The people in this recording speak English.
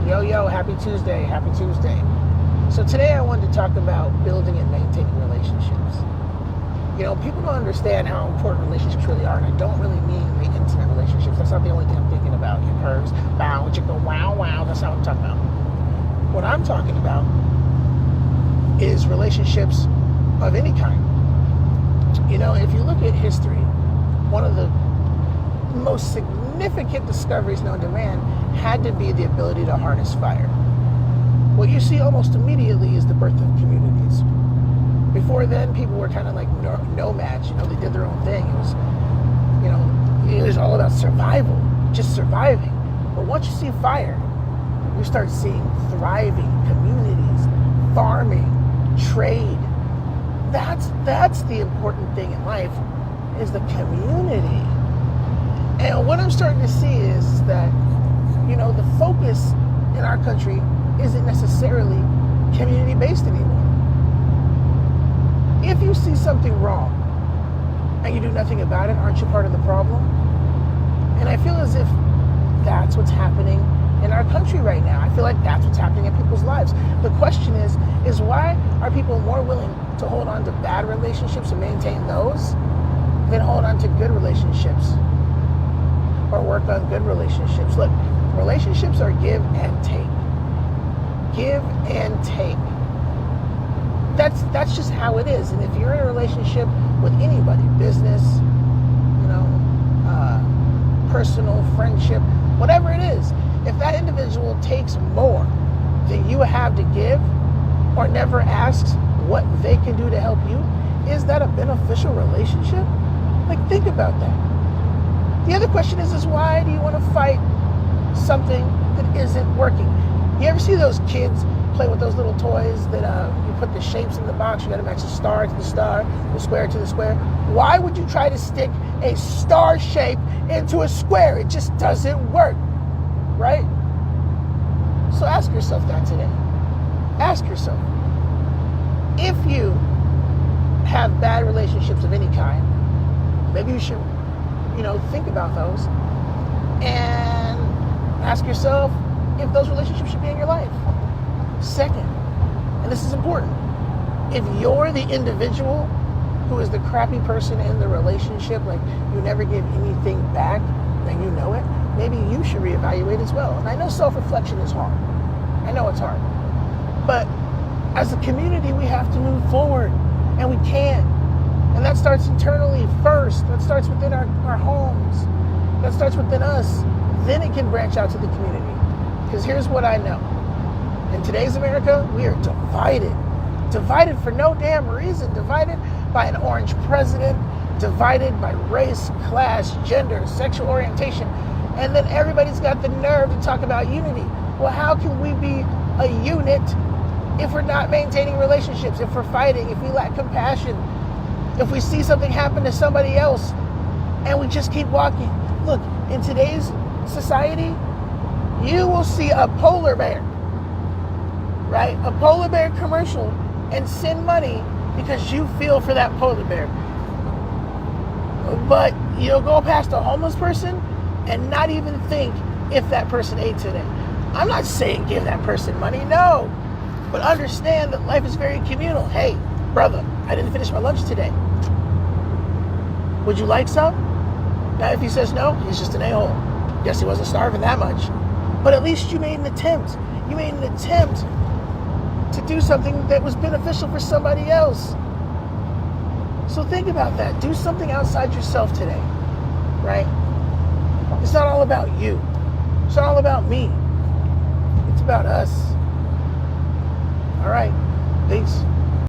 Yo, yo, happy Tuesday, happy Tuesday. So today I wanted to talk about building and maintaining relationships. You know, people don't understand how important relationships really are, and I don't really mean the intimate relationships. That's not the only thing I'm thinking about. You curves, bow, chicka, wow, wow. That's not what I'm talking about. What I'm talking about is relationships of any kind. You know, if you look at history, one of the most significant discoveries known to man had to be the ability to harness fire. What you see almost immediately is the birth of communities. Before then, people were kind of like nomads. You know, they did their own thing. It was all about survival, just surviving. But once you see fire, you start seeing thriving communities, farming, trade. That's the important thing in life, is the community. And what I'm starting to see is that, you know, the focus in our country isn't necessarily community-based anymore. If you see something wrong and you do nothing about it, aren't you part of the problem? And I feel as if that's what's happening in our country right now. I feel like that's what's happening in people's lives. The question is why are people more willing to hold on to bad relationships and maintain those than hold on to good relationships or work on good relationships? Look, relationships are give and take. Give and take. That's just how it is. And if you're in a relationship with anybody, business, personal, friendship, whatever it is, if that individual takes more than you have to give or never asks what they can do to help you, is that a beneficial relationship? Like, think about that. The other question is why do you want to fight something that isn't working? You ever see those kids play with those little toys that you put the shapes in the box, you got to match the star to the star, the square to the square? Why would you try to stick a star shape into a square? It just doesn't work, right? So ask yourself that today. Ask yourself, if you have bad relationships of any kind, maybe you should, think about those and ask yourself if those relationships should be in your life. Second, and this is important, if you're the individual who is the crappy person in the relationship, like you never give anything back and you know it, maybe you should reevaluate as well. And I know self-reflection is hard. I know it's hard. But as a community, we have to move forward, and we can. And that starts internally first. That starts within our homes. That starts within us. Then it can branch out to the community. Because here's what I know. In today's America, we are divided. Divided for no damn reason. Divided by an orange president. Divided by race, class, gender, sexual orientation. And then everybody's got the nerve to talk about unity. Well, how can we be a unit if we're not maintaining relationships, if we're fighting, if we lack compassion, if we see something happen to somebody else and we just keep walking? Look, in today's society, you will see a polar bear, right? A polar bear commercial and send money because you feel for that polar bear. But you'll go past a homeless person and not even think if that person ate today. I'm not saying give that person money, no. But understand that life is very communal. Hey, brother, I didn't finish my lunch today. Would you like some? Now, if he says no, he's just an a-hole. Guess he wasn't starving that much. But at least you made an attempt. You made an attempt to do something that was beneficial for somebody else. So think about that. Do something outside yourself today, right? It's not all about you. It's not all about me. It's about us. All right. Peace.